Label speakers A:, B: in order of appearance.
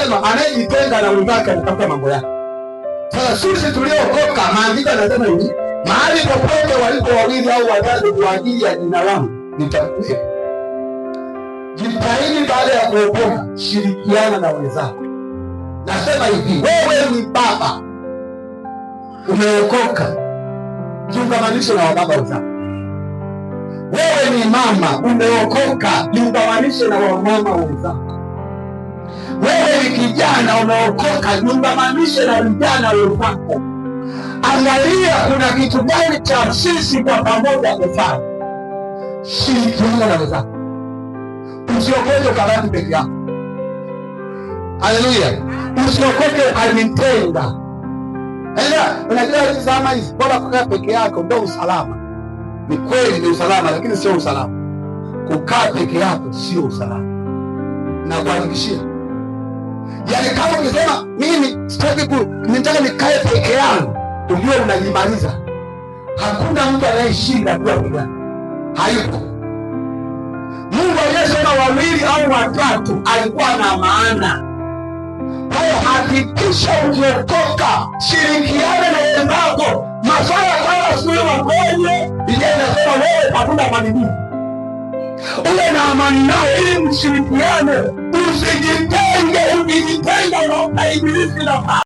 A: anasema anayejitenga na wenzake anatafuta mambo yake. Sasa sisi tuliokoka, maandiko yanasema hivi, mahali popote walipo wawili au watatu kwa ajili ya jina langu nitakuwepo. Jitahidi baada ya kuokoka, shirikiana na wenzako. Nasema hivi, wewe ni baba umeokoka, jiungamanishe na wababa wenzako. Wewe ni mama umeokoka, jiungamanishe na wamama wenzako. Wewe ni kijana umeokoka, jiungamanishe na vijana wenzako. Angalia kuna kitu gani cha sisi kwa pamoja kufanya. Shirikiana na wenzako. Usiokoke ukabaki peke yako. Haleluya. Usiokoke ukajitenga. Unajua hizi zama hizi, bora kukaa peke yako ndio usalama. Ni kweli ni usalama, lakini sio usalama. Kukaa peke yako sio usalama. Na kuhakikishia. Yaani kama ukisema mimi sitaki nitaka nikae peke yangu, ujue unajimaliza. Hakuna mtu anayeshinda kwa peke yake. Hayupo. Mungu aliyesema wawili au watatu alikuwa na maana. Kwa hiyo hakikisha ukiokoka, shirikiana na wenzako. Maswala kama sio magonjwa, Biblia inasema wewe hakuna amani. Uwe na amani nao ili mshirikiane. Usijitenge, ukijitenga unaona ibilisi na